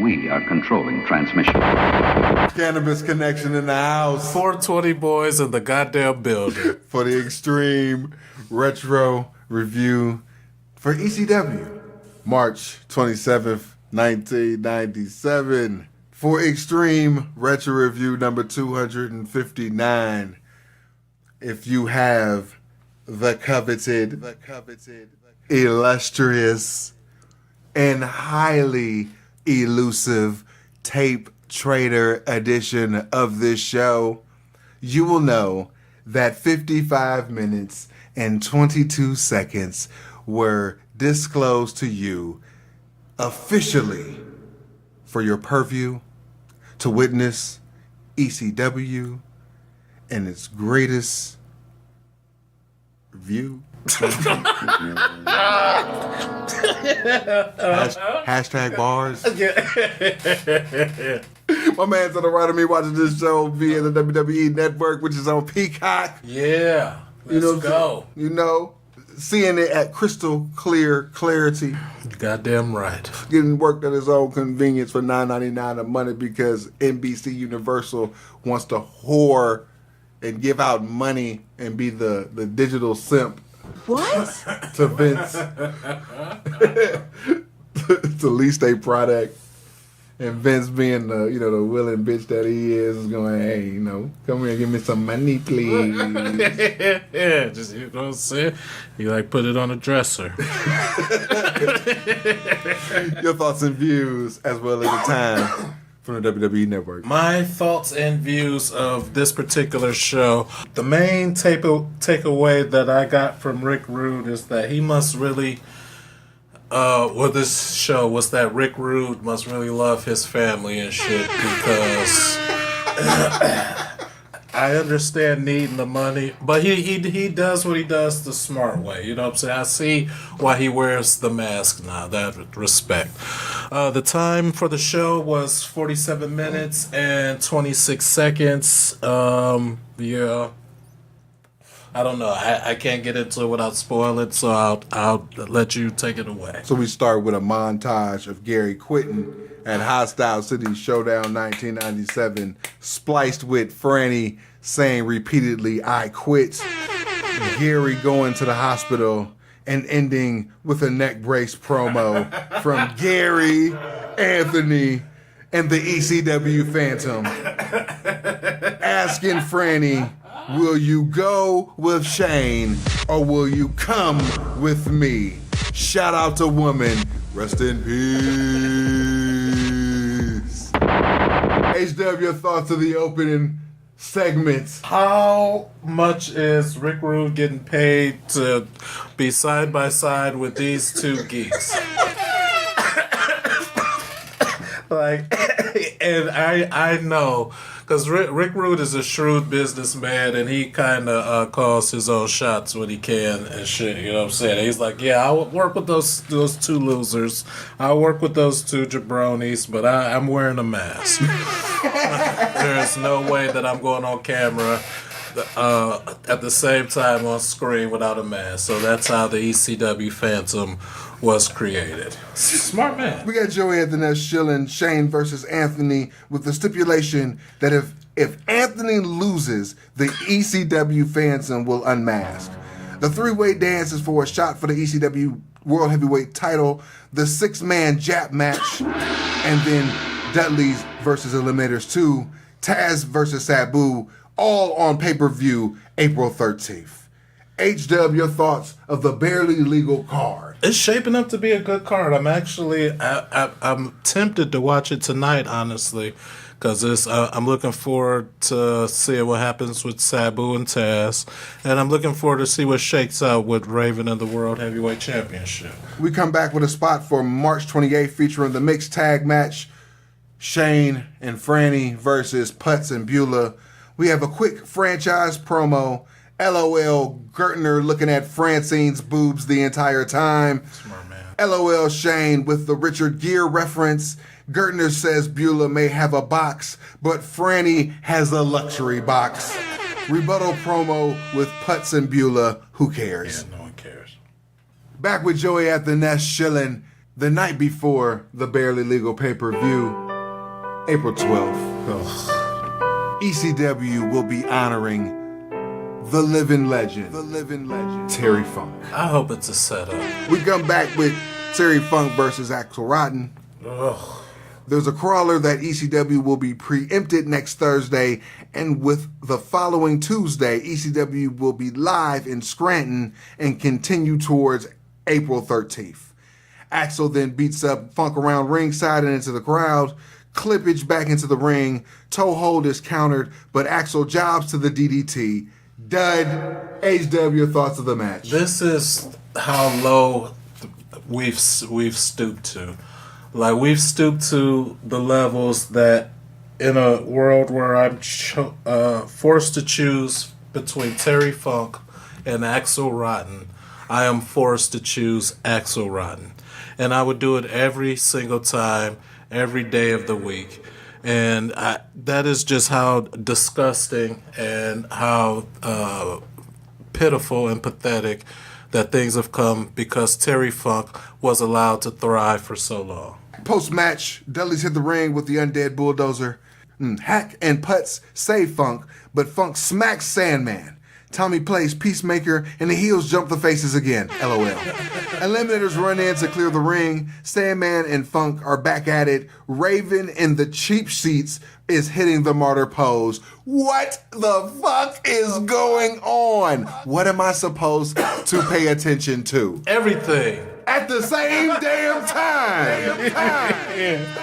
We are controlling transmission. Cannabis Connection in the house. 420 boys in the goddamn building. For the Extreme Retro Review for ECW. March 27th, 1997. For Extreme Retro Review number 259. If you have the coveted, illustrious, and highly elusive tape trader edition of this show, you will know that 55 minutes and 22 seconds were disclosed to you officially for your purview to witness ECW and its greatest view. Hashtag bars. My man to the right of me watching this show via the WWE Network, which is on Peacock. Yeah, let's go. You know, seeing it at crystal clear clarity. Goddamn right. Getting worked at his own convenience for $9.99 a month because NBC Universal wants to whore and give out money and be the digital simp. What? To Vince. To lease their product. And Vince being the willing bitch that he is going, hey, come here and give me some money, please. Yeah, just, you know what I'm saying? You put it on a dresser. Your thoughts and views as well as the time from the WWE Network. My thoughts and views of this particular show. The main takeaway that I got from Rick Rude is that he must really, this show was that Rick Rude must really love his family and shit because I understand needing the money, but he does what he does the smart way. You know what I'm saying? I see why he wears the mask now. That respect. The time for the show was 47 minutes and 26 seconds. Yeah. I don't know. I can't get into it without spoiling, so I'll let you take it away. So we start with a montage of Gary quitting at Hostile City Showdown 1997, spliced with Franny saying repeatedly, "I quit." Gary going to the hospital and ending with a neck brace promo from Gary, Anthony, and the ECW Phantom asking Franny, will you go with Shane or will you come with me? Shout out to woman. Rest in peace. HW, your thoughts of the opening segments. How much is Rick Rude getting paid to be side by side with these two geeks? And I know, because Rick Rude is a shrewd businessman, and he kind of calls his own shots when he can and shit. You know what I'm saying? He's like, yeah, I'll work with those two losers. I'll work with those two jabronis, but I'm wearing a mask. There's no way that I'm going on camera at the same time on screen without a mask. So that's how the ECW Phantom was created. Smart man. We got Joey at the next shilling Shane versus Anthony with the stipulation that if Anthony loses, the ECW Phantom will unmask. The three-way dance is for a shot for the ECW World Heavyweight title, the six-man Jap match, and then Dudley's versus Eliminators 2, Taz versus Sabu, all on pay-per-view April 13th. HW, your thoughts of the barely legal card? It's shaping up to be a good card. I'm actually, I'm tempted to watch it tonight, honestly, because I'm looking forward to seeing what happens with Sabu and Taz, and I'm looking forward to see what shakes out with Raven and the World Heavyweight Championship. We come back with a spot for March 28th featuring the mixed tag match, Shane and Franny versus Putz and Beulah. We have a quick franchise promo. LOL Gertner looking at Francine's boobs the entire time. Smart man. LOL Shane with the Richard Gere reference. Gertner says Beulah may have a box, but Franny has a luxury box. Rebuttal promo with Putz and Beulah. Who cares? Yeah, no one cares. Back with Joey at the Nest shilling. The night before the Barely Legal pay-per-view, April 12th, ECW will be honoring the living legend, Terry Funk. I hope it's a setup. We come back with Terry Funk versus Axel Rotten. Ugh. There's a crawler that ECW will be preempted next Thursday, and with the following Tuesday, ECW will be live in Scranton and continue towards April 13th. Axel then beats up Funk around ringside and into the crowd. Clippage back into the ring. Toe hold is countered, but Axel jobs to the DDT. Dud. HW, your thoughts of the match? This is how low we've stooped to. Like, we've stooped to the levels that in a world where I'm forced to choose between Terry Funk and Axel Rotten, I am forced to choose Axel Rotten. And I would do it every single time, every day of the week. And that is just how disgusting and how pitiful and pathetic that things have come because Terry Funk was allowed to thrive for so long. Post-match, Dudley's hit the ring with the undead bulldozer. Hack and Putz save Funk, but Funk smacks Sandman. Tommy plays Peacemaker, and the heels jump the faces again. LOL. Eliminators run in to clear the ring. Sandman and Funk are back at it. Raven in the cheap seats is hitting the martyr pose. What the fuck is going on? What am I supposed to pay attention to? Everything. At the same damn time.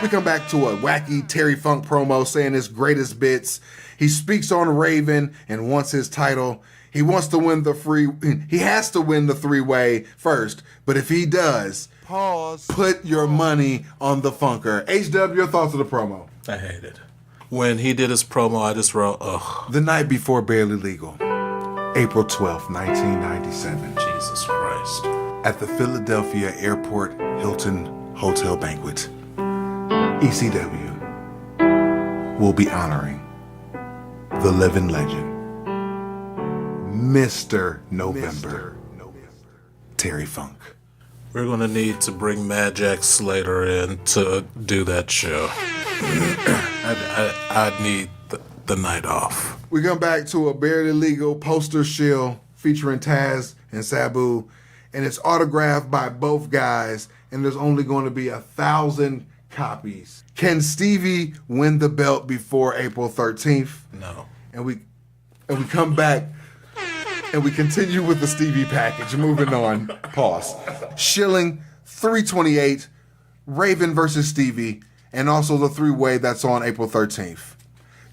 We come back to a wacky Terry Funk promo saying his greatest bits. He speaks on Raven and wants his title. He wants to win he has to win the three-way first. But if he does, put your money on the Funker. HW, your thoughts of the promo? I hate it. When he did his promo, I just wrote, ugh. The night before Barely Legal, April 12th, 1997. Jesus Christ. At the Philadelphia Airport Hilton Hotel Banquet, ECW will be honoring the living legend, Mr. November, Terry Funk. We're going to need to bring Mad Jack Slater in to do that show. I need the night off. We come back to a Barely Legal poster shield featuring Taz and Sabu, and it's autographed by both guys, and there's only going to be 1,000 copies. Can Stevie win the belt before April 13th? No. And we come back and we continue with the Stevie package. Moving on. Pause. Shilling 328, Raven versus Stevie, and also the three-way that's on April 13th.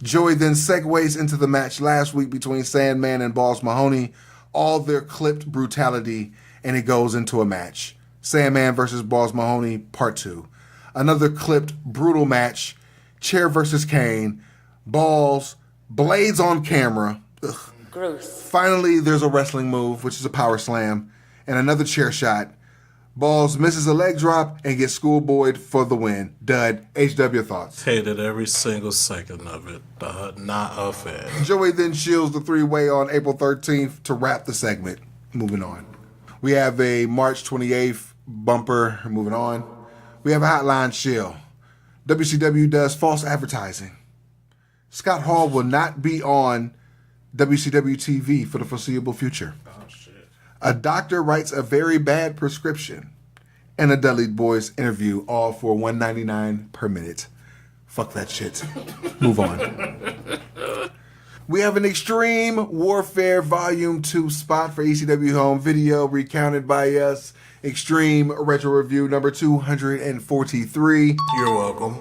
Joey then segues into the match last week between Sandman and Balls Mahoney, all their clipped brutality, and it goes into a match. Sandman versus Balls Mahoney, part 2. Another clipped, brutal match. Chair versus Kane. Balls, blades on camera. Ugh. Gross. Finally, there's a wrestling move, which is a power slam, and another chair shot. Balls misses a leg drop and gets schoolboyed for the win. Dud. HW thoughts? Hated every single second of it. Not a fan. Joey then shields the three-way on April 13th to wrap the segment. Moving on. We have a March 28th bumper. Moving on. We have a hotline shield. WCW does false advertising. Scott Hall will not be on WCW TV for the foreseeable future. Oh, shit. A doctor writes a very bad prescription. And a Dudley Boys interview, all for $1.99 per minute. Fuck that shit. Move on. We have an Extreme Warfare Volume 2 spot for ECW Home Video, recounted by us. Extreme Retro Review number 243. You're welcome.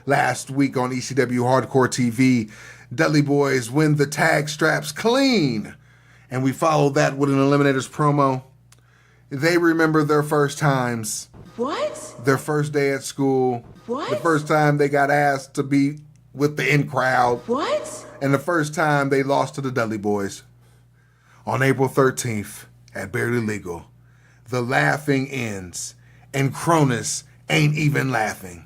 Last week on ECW Hardcore TV, Dudley Boys win the tag straps clean. And we followed that with an Eliminators promo. They remember their first times. What? Their first day at school. What? The first time they got asked to be with the in crowd. What? And the first time they lost to the Dudley Boys. On April 13th at Barely Legal, the laughing ends. And Cronus ain't even laughing.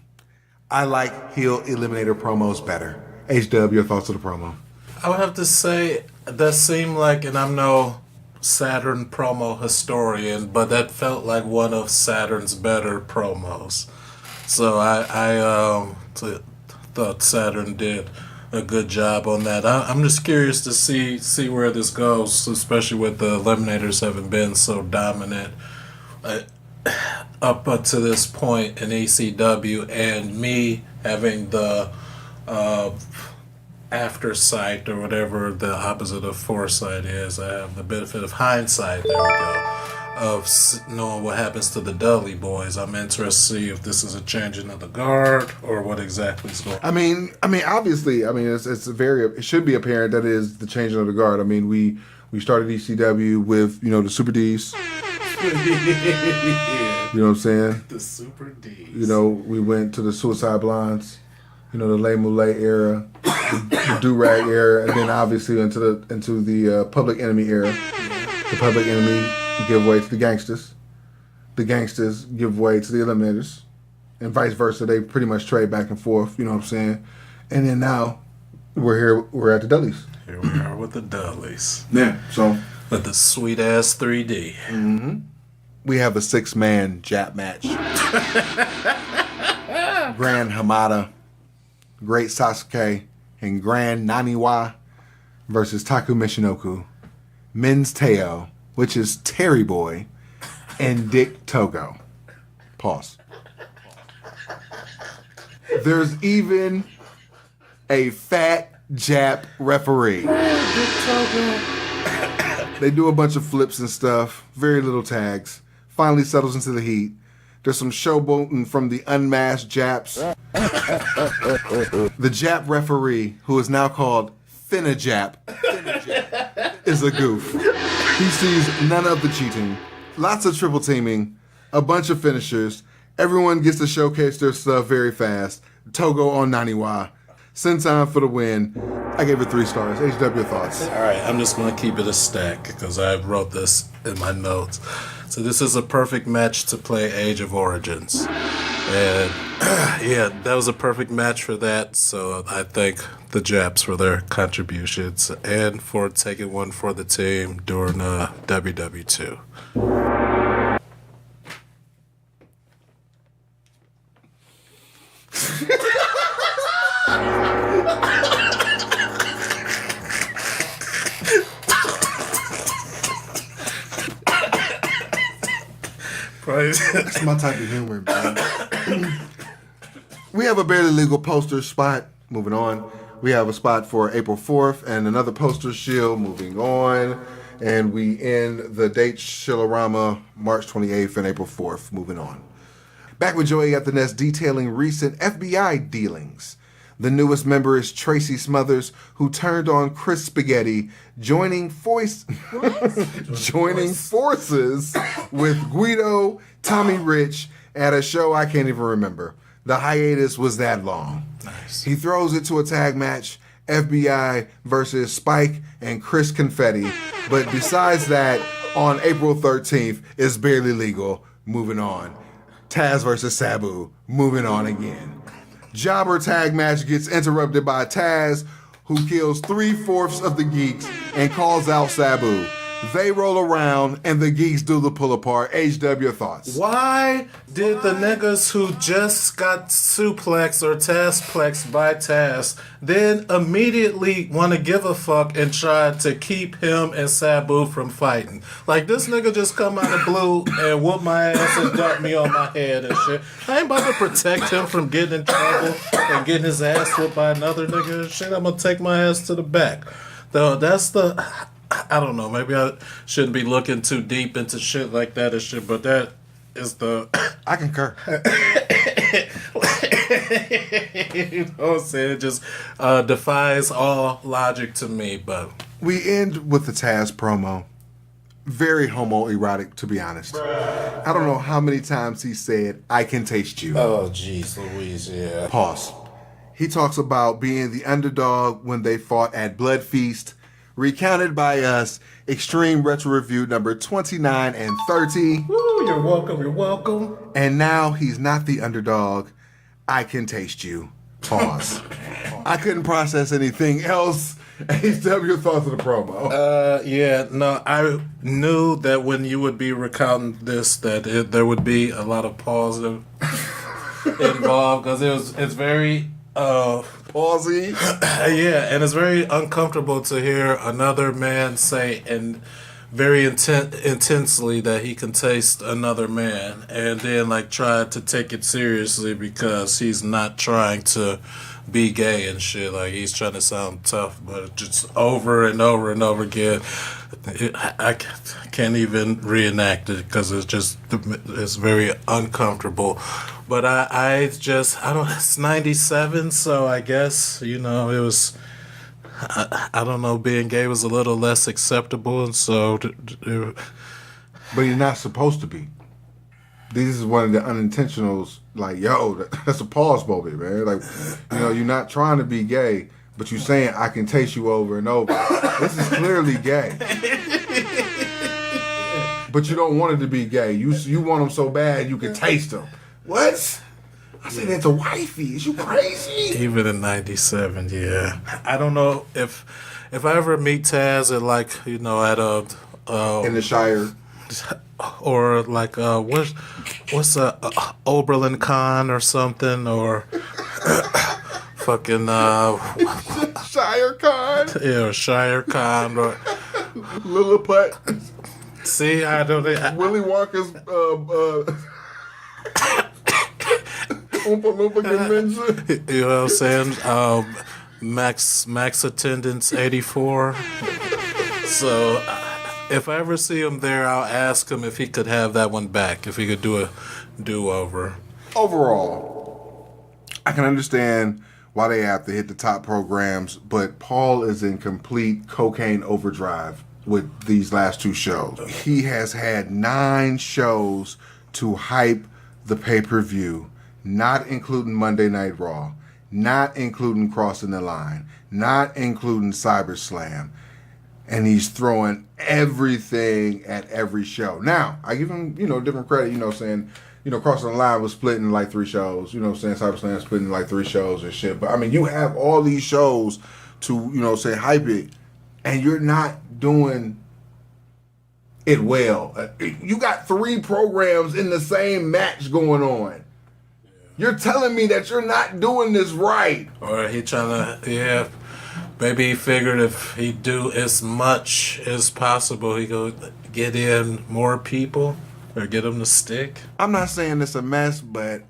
I like heel Eliminator promos better. HW, your thoughts of the promo? I would have to say that seemed like, and I'm no Saturn promo historian, but that felt like one of Saturn's better promos. So thought Saturn did a good job on that. I'm just curious to see where this goes, especially with the Eliminators having been so dominant up to this point in ECW, and me having the aftersight, or whatever the opposite of foresight is. I have the benefit of hindsight, there we go, of knowing what happens to the Dudley boys. I'm interested to see if this is a changing of the guard or what exactly is going on. I mean, obviously, it should be apparent that it is the changing of the guard. I mean, we started ECW with, the Super D's. You know what I'm saying? The Super D's. We went to the Suicide Blondes, the Le Moulet era, the Do-Rag era, and then obviously into the Public Enemy era. The Public Enemy give way to the Gangsters. The Gangsters give way to the Eliminators. And vice versa. They pretty much trade back and forth, you know what I'm saying? And then now, we're at the Dudleys. Here we are with the Dudleys. Yeah, so. With the sweet-ass 3D. Mm-hmm. We have a 6-man Jap match. Grand Hamada, Great Sasuke, and Grand Naniwa versus Taku Michinoku, Men's Teo, which is Terry Boy, and Dick Togo. Pause. There's even a fat Jap referee. Dick Togo. They do a bunch of flips and stuff, very little tags. Finally settles into the heat. There's some showboating from the unmasked Japs. The Jap referee, who is now called Finna Jap, is a goof. He sees none of the cheating. Lots of triple teaming, a bunch of finishers. Everyone gets to showcase their stuff very fast. Togo on Naniwa. Senton for the win. I gave it 3 stars. HW thoughts. All right, I'm just going to keep it a stack because I wrote this in my notes. So this is a perfect match to play Age of Origins. And yeah, that was a perfect match for that. So I thank the Japs for their contributions and for taking one for the team during WW2. That's my type of humor, man. We have a barely legal poster spot. Moving on. We have a spot for April 4th and another poster shield. Moving on. And we end the date Shilorama March 28th and April 4th. Moving on. Back with Joey at the Nest detailing recent FBI dealings. The newest member is Tracy Smothers, who turned on Chris Spaghetti, joining forces with Guido, Tommy Rich at a show I can't even remember. The hiatus was that long. Nice. He throws it to a tag match, FBI versus Spike and Chris Confetti. But besides that, on April 13th, it's barely legal. Moving on. Taz versus Sabu. Moving on again. Jobber tag match gets interrupted by Taz, who kills 3/4 of the Geeks and calls out Sabu. They roll around and the Geeks do the pull apart. HW thoughts. Why did the niggas who just got suplexed or Tazplexed by Taz then immediately want to give a fuck and try to keep him and Sabu from fighting? Like, this nigga just come out of blue and whoop my ass and dump me on my head and shit. I ain't about to protect him from getting in trouble and getting his ass whooped by another nigga and shit. I'm gonna take my ass to the back. Though that's the... I don't know, maybe I shouldn't be looking too deep into shit like that and shit, but that is the... I concur. You know what I'm saying? It just defies all logic to me, but... We end with the Taz promo. Very homoerotic, to be honest. I don't know how many times he said, "I can taste you." Oh, jeez Louise, yeah. Pause. He talks about being the underdog when they fought at Blood Feast, recounted by us, Extreme Retro Review number 29 and 30. Woo, you're welcome, you're welcome. And now he's not the underdog. I can taste you. Pause. I couldn't process anything else. HCW thoughts of the promo. Yeah, no, I knew that when you would be recounting this, that there would be a lot of pause involved because it's very Palsy. yeah, and it's very uncomfortable to hear another man say and very intensely that he can taste another man, and then like try to take it seriously because he's not trying to be gay and shit. Like he's trying to sound tough, but just over and over and over again. I can't even reenact it because it's very uncomfortable. But it's 97, so I guess, it was, I don't know, being gay was a little less acceptable, and so. But you're not supposed to be. This is one of the unintentionals, like, yo, that's a pause moment, man. Like, you're not trying to be gay, but you're saying, I can taste you over and over. This is clearly gay. But you don't want it to be gay. You want them so bad you can taste them. What? I said that to wifey. Is you crazy? Even in 97, yeah. I don't know if I ever meet Taz at at a in the Shire. Or like what's a Oberlin Con or something, or fucking Shire Con. Yeah, Shire Con or Lilliput. See, I don't. Willy Wonka's Oompa Loompa convention. You know what I'm saying? Max attendance 84. So. If I ever see him there, I'll ask him if he could have that one back, if he could do a do-over. Overall, I can understand why they have to hit the top programs, but Paul is in complete cocaine overdrive with these last two shows. He has had 9 shows to hype the pay-per-view, not including Monday Night Raw, not including Crossing the Line, not including CyberSlam. And he's throwing everything at every show. Now, I give him, different credit, saying, Crossing the Line was split in like 3 shows. CyberSlam split in like 3 shows and shit. But, I mean, you have all these shows to, say hype it, and you're not doing it well. You got 3 programs in the same match going on. You're telling me that you're not doing this right. Or he trying to, maybe he figured if he do as much as possible, he could get in more people or get them to stick. I'm not saying it's a mess, but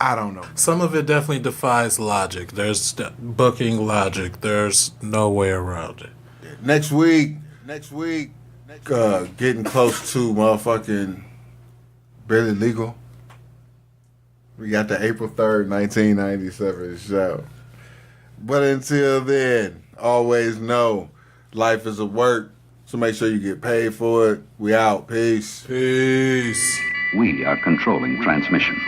I don't know. Some of it definitely defies logic. There's booking logic. There's no way around it. Next week, getting close to motherfucking Barely Legal. We got the April 3rd, 1997 show. But until then, always know life is a work, so make sure you get paid for it. We out. Peace. Peace. We are controlling transmission.